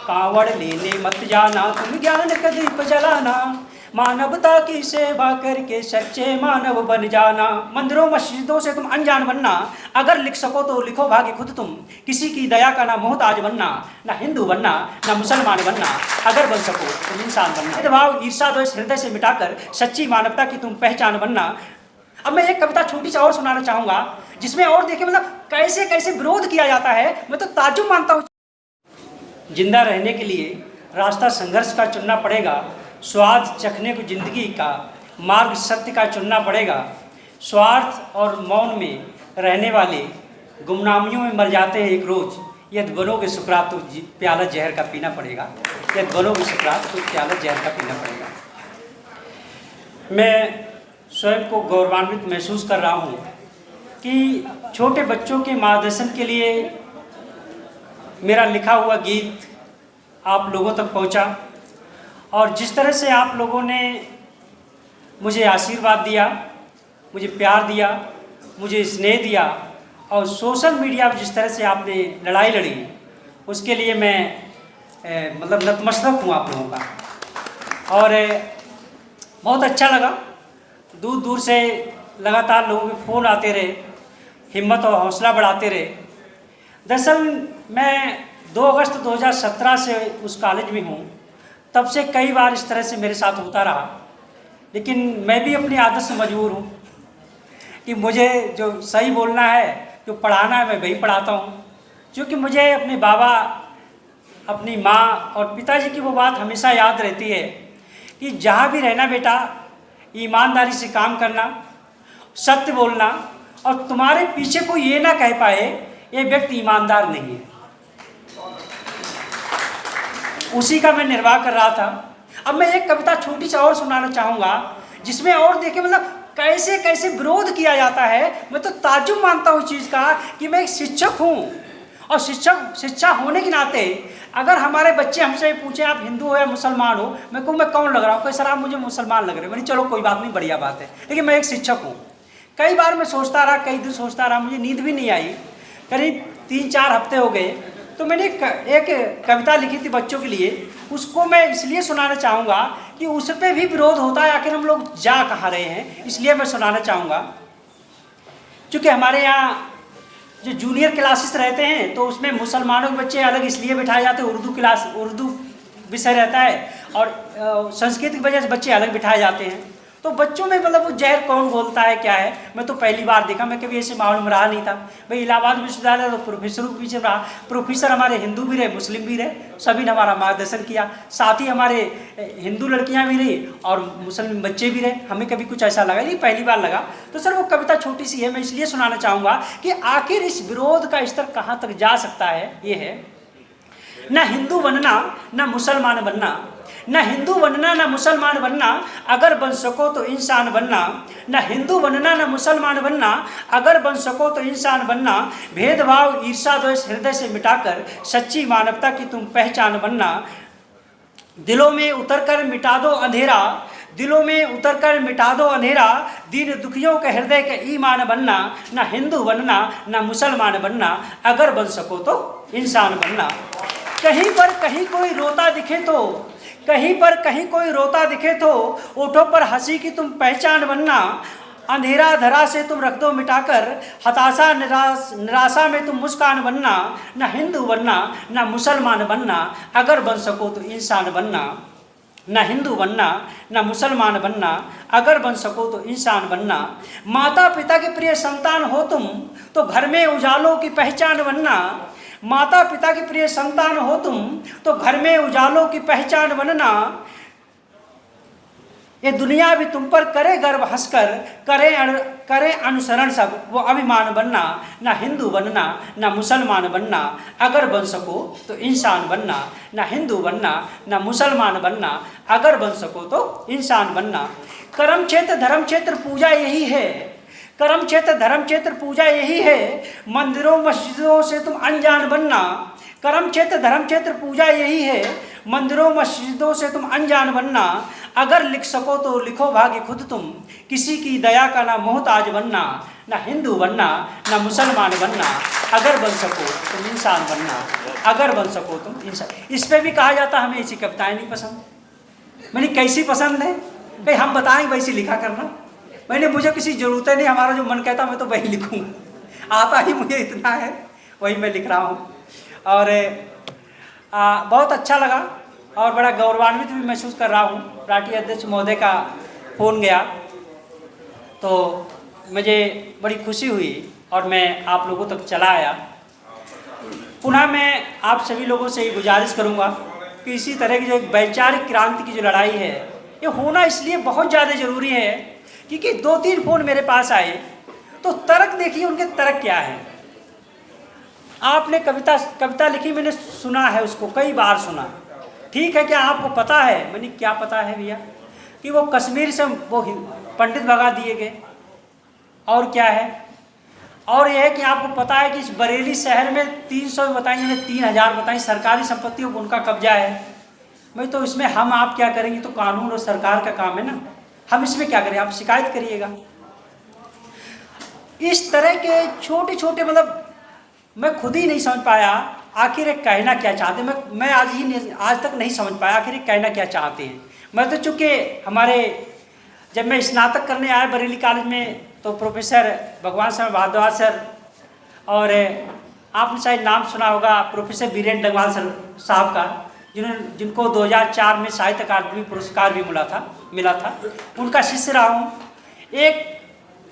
कांवड़ लेने मत जाना, तुम ज्ञान का दीप जलाना, मानवता की सेवा करके सच्चे मानव बन जाना। मंदिरों मस्जिदों से तुम अनजान बनना, अगर लिख सको तो लिखो भाग्य खुद तुम, किसी की दया का ना मोहताज बनना, ना हिंदू बनना ना मुसलमान बनना, अगर बन सको तो इंसान बनना। भेदभाव ईर्षा द्वेष हृदय से मिटाकर सच्ची मानवता की तुम पहचान बनना। अब मैं एक कविता छोटी सी और सुनाना चाहूंगा, जिसमें और देखिए मतलब कैसे कैसे विरोध किया जाता है, मैं तो ताज्जुब मानता हूँ। जिंदा रहने के लिए रास्ता संघर्ष का चुनना पड़ेगा, स्वाद चखने को जिंदगी का मार्ग सत्य का चुनना पड़ेगा। स्वार्थ और मौन में रहने वाले गुमनामियों में मर जाते हैं एक रोज, यदि बनोगे सुकरात तो प्याला जहर का पीना पड़ेगा, यदि बनोगे सुकरात तो प्याला जहर का पीना पड़ेगा। मैं स्वयं को गौरवान्वित महसूस कर रहा हूँ कि छोटे बच्चों के मार्गदर्शन के लिए मेरा लिखा हुआ गीत आप लोगों तक पहुँचा, और जिस तरह से आप लोगों ने मुझे आशीर्वाद दिया, मुझे प्यार दिया, मुझे स्नेह दिया, और सोशल मीडिया पर जिस तरह से आपने लड़ाई लड़ी, उसके लिए मैं मतलब नतमस्तक हूँ आप लोगों का। और बहुत अच्छा लगा, दूर दूर से लगातार लोगों के फ़ोन आते रहे, हिम्मत और हौसला बढ़ाते रहे। दरअसल मैं 2 अगस्त 2017 से उस कॉलेज में हूँ, तब से कई बार इस तरह से मेरे साथ होता रहा, लेकिन मैं भी अपनी आदत से मजबूर हूँ कि मुझे जो सही बोलना है, जो पढ़ाना है, मैं वही पढ़ाता हूँ। क्योंकि मुझे अपने बाबा, अपनी माँ और पिताजी की वो बात हमेशा याद रहती है कि जहाँ भी रहना बेटा, ईमानदारी से काम करना, सत्य बोलना, और तुम्हारे पीछे कोई ये ना कह पाए ये व्यक्ति ईमानदार नहीं है। उसी का मैं निर्वाह कर रहा था। अब मैं एक कविता छोटी सी और सुनाना चाहूँगा, जिसमें और देखिए मतलब कैसे कैसे विरोध किया जाता है। मैं तो ताज्जुब मानता हूँ इस चीज़ का कि मैं एक शिक्षक हूँ, और शिक्षा होने के नाते अगर हमारे बच्चे हमसे पूछें आप हिंदू हो या मुसलमान हो, मैं कहूँ मैं कौन लग रहा हूँ, कोई सर आप मुझे मुसलमान लग रहे हो। मैंने चलो कोई बात नहीं, बढ़िया बात है, लेकिन मैं एक शिक्षक हूँ। कई बार मैं सोचता रहा, कई दिन सोचता रहा, मुझे नींद भी नहीं आई, करीब 3-4 हफ्ते हो गए। तो मैंने एक कविता लिखी थी बच्चों के लिए, उसको मैं इसलिए सुनाना चाहूँगा कि उस पर भी विरोध होता है, आखिर हम लोग जा कहाँ रहे हैं, इसलिए मैं सुनाना चाहूँगा। क्योंकि हमारे यहाँ जो जूनियर क्लासेस रहते हैं, तो उसमें मुसलमानों के बच्चे अलग इसलिए बिठाए जाते हैं, उर्दू विषय रहता है, और संस्कृत की वजह से बच्चे अलग बिठाए जाते हैं। तो बच्चों में मतलब वो जहर कौन घोलता है क्या है, मैं तो पहली बार देखा, मैं कभी ऐसे माहौल में रहा नहीं था। भाई इलाहाबाद विश्वविद्यालय तो प्रोफेसरों के पीछे रहा, प्रोफेसर हमारे हिंदू भी रहे, मुस्लिम भी रहे, सभी ने हमारा मार्गदर्शन किया। साथ ही हमारे हिंदू लड़कियां भी रही और मुस्लिम बच्चे भी रहे, हमें कभी कुछ ऐसा लगा नहीं, पहली बार लगा। तो सर वो कविता छोटी सी है, मैं इसलिए सुनाना चाहूँगा कि आखिर इस विरोध का स्तर कहाँ तक जा सकता है। ये है, न हिंदू बनना न मुसलमान बनना, न हिंदू बनना न मुसलमान बनना, अगर बन सको तो इंसान बनना, न हिंदू बनना न मुसलमान बनना, अगर बन सको तो इंसान बनना। भेदभाव ईर्षा द्वेष हृदय से मिटाकर सच्ची मानवता की तुम पहचान बनना। दिलों में उतर कर मिटा दो अंधेरा, दिलों में उतर कर मिटा दो अंधेरा, दीन दुखियों के हृदय के ईमान बनना। न हिंदू बनना न मुसलमान बनना, अगर बन सको तो इंसान बनना। कहीं पर कहीं कोई रोता दिखे तो, कहीं पर कहीं कोई रोता दिखे तो, ओठों पर हंसी की तुम पहचान बनना। अंधेरा धरा से तुम रख दो मिटाकर, हताशा निराशा में तुम मुस्कान बनना। न हिंदू बनना न मुसलमान बनना, अगर बन सको तो इंसान बनना। न हिंदू बनना न मुसलमान बनना, अगर बन सको तो इंसान बनना। माता पिता के प्रिय संतान हो तुम तो घर में उजालों की पहचान बनना। माता पिता की प्रिय संतान हो तुम तो घर में उजालों की पहचान बनना। ये दुनिया भी तुम पर करे गर्व हंसकर, करे अनुसरण सब वो अभिमान बनना। ना हिंदू बनना ना मुसलमान बनना, अगर बन सको तो इंसान बनना। ना हिंदू बनना ना मुसलमान बनना, अगर बन सको तो इंसान बनना। कर्म क्षेत्र धर्म क्षेत्र पूजा यही है, कर्म क्षेत्र धर्म क्षेत्र पूजा यही है, मंदिरों मस्जिदों से तुम अनजान बनना। कर्म क्षेत्र धर्म क्षेत्र पूजा यही है, मंदिरों मस्जिदों से तुम अनजान बनना। अगर लिख सको तो लिखो भाग्य खुद तुम, किसी की दया का ना मोहताज बनना। ना हिंदू बनना, ना मुसलमान बनना, अगर बन सको तुम इंसान बनना, अगर बन सको तुम इंसान। इस पे भी कहा जाता हमें ऐसी कविताएं नहीं पसंद। मैंने कैसी पसंद है, कहीं हम बताएं वैसी लिखा करना। मैंने मुझे किसी ज़रूरत नहीं, हमारा जो मन कहता मैं तो वही लिखूँगा, आता ही मुझे इतना है, वही मैं लिख रहा हूँ। और बहुत अच्छा लगा और बड़ा गौरवान्वित भी महसूस कर रहा हूँ। राष्ट्रीय अध्यक्ष महोदय का फ़ोन गया तो मुझे बड़ी खुशी हुई और मैं आप लोगों तक चला आया। पुनः मैं आप सभी लोगों से ये गुजारिश करूँगा कि इसी तरह की जो एक वैचारिक क्रांति की जो लड़ाई है, ये होना इसलिए बहुत ज़्यादा ज़रूरी है क्योंकि 2-3 फ़ोन मेरे पास आए तो तर्क देखिए उनके तर्क क्या है। आपने कविता लिखी, मैंने सुना है उसको, कई बार सुना। ठीक है, क्या आपको पता है? मैंने क्या पता है भैया कि वो कश्मीर से वो पंडित भगा दिए गए, और क्या है? और यह है कि आपको पता है कि इस बरेली शहर में 300 बताई, 3000 बताई सरकारी संपत्तियों को उनका कब्जा है। भाई तो इसमें हम आप क्या करेंगे? तो कानून और सरकार का काम है ना, हम इसमें क्या करें? आप शिकायत करिएगा। इस तरह के छोटे छोटे मतलब मैं खुद ही नहीं समझ पाया आखिर ये कहना क्या चाहते हैं। मैं आज तक नहीं समझ पाया आखिर ये कहना क्या चाहते हैं। मैं तो चूँकि हमारे जब मैं स्नातक करने आया बरेली कॉलेज में तो प्रोफेसर भगवान सिंह भारद्वाज सर, और आपने शायद नाम सुना होगा प्रोफेसर वीरेंद्र डंगवाल सर साहब का, जिनको 2004 में साहित्य अकादमी पुरस्कार भी मिला था, उनका शिष्य रहा हूँ। एक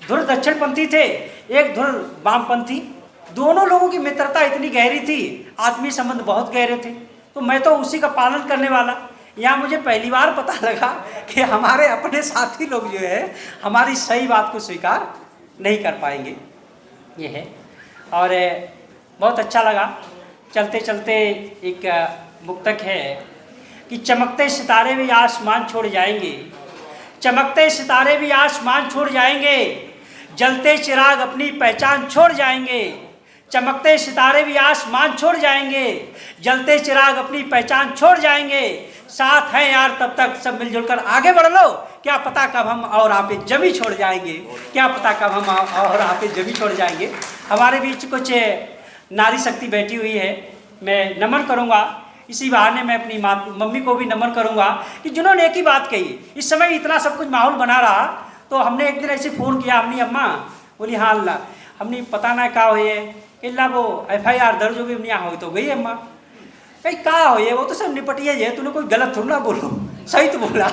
धुर दक्षिणपंथी थे, एक धुर वामपंथी। दोनों लोगों की मित्रता इतनी गहरी थी, आत्मीय संबंध बहुत गहरे थे। तो मैं तो उसी का पालन करने वाला। यहाँ मुझे पहली बार पता लगा कि हमारे अपने साथी लोग जो है हमारी सही बात को स्वीकार नहीं कर पाएंगे, ये है। और बहुत अच्छा लगा। चलते चलते एक मुक्तक है कि चमकते सितारे भी आसमान छोड़ जाएंगे, चमकते सितारे भी आसमान छोड़ जाएंगे, जलते चिराग अपनी पहचान छोड़ जाएंगे। चमकते सितारे भी आसमान छोड़ जाएंगे, जलते चिराग अपनी पहचान छोड़ जाएंगे। साथ हैं यार तब तक सब मिलजुल कर आगे बढ़ लो, क्या पता कब हम और आप जमी छोड़ जाएंगे, क्या पता कब हम और आप जमी छोड़ जाएंगे। हमारे बीच कुछ नारी शक्ति बैठी हुई है, मैं नमन करूँगा। इसी बहाने मैं अपनी मम्मी को भी नमन करूँगा कि जिन्होंने एक ही बात कही। इस समय इतना सब कुछ माहौल बना रहा तो हमने एक दिन ऐसे फ़ोन किया, हमने अम्मा बोली हाँ अल्लाह, हमने पता ना क्या हो ये इल्ला वो FIR दर्ज हो गई, हमने यहाँ हो तो गई अम्मा कहीं कहा हो ये, वो तो सब निपटिए है, तूने कोई गलत थोड़ा ना बोलो, सही तो बोला।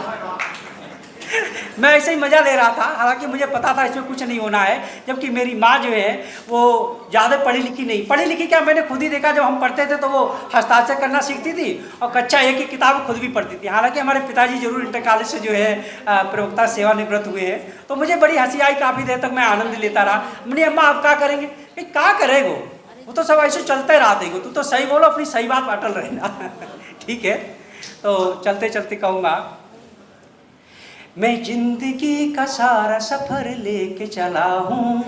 मैं ऐसे ही मज़ा ले रहा था, हालांकि मुझे पता था इसमें कुछ नहीं होना है। जबकि मेरी माँ जो है वो ज़्यादा पढ़ी लिखी नहीं, पढ़ी लिखी क्या मैंने खुद ही देखा, जब हम पढ़ते थे तो वो हस्ताक्षर करना सीखती थी और कक्षा 1 की किताब खुद भी पढ़ती थी। हालांकि हमारे पिताजी जरूर इंटर कॉलेज से जो है प्रवक्ता सेवानिवृत्त हुए हैं। तो मुझे बड़ी हंसी आई, काफ़ी देर तक मैं आनंद लेता रहा। मैंने अम्मा आप क्या करेंगे? क्या करेगो, वो तो सब ऐसे चलते रहा देगो, तू तो सही बोलो, अपनी सही बात अटल रहना। ठीक है, तो चलते चलते कहूँगा, मैं जिंदगी का सारा सफ़र लेके चला हूँ,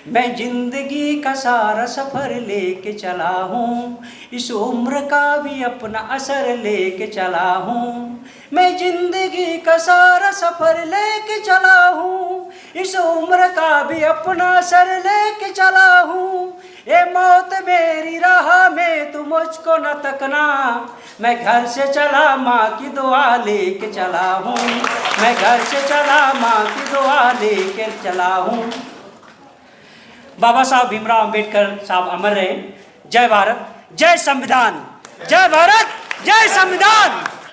मैं जिंदगी का सारा सफ़र लेके चला हूँ, इस उम्र का भी अपना असर लेके चला हूँ। मैं जिंदगी का सारा सफ़र लेके चला हूँ, इस उम्र का भी अपना असर लेके चला हूँ। ये मौत मेरी राह में तू मुझको न तकना, मैं घर से चला माँ की दुआ लेके चला हूँ, मैं घर से चला माँ की दुआ लेके चला हूँ। बाबा साहब भीमराव अंबेडकर साहब अमर रहे। जय भारत, जय संविधान, जय भारत, जय संविधान।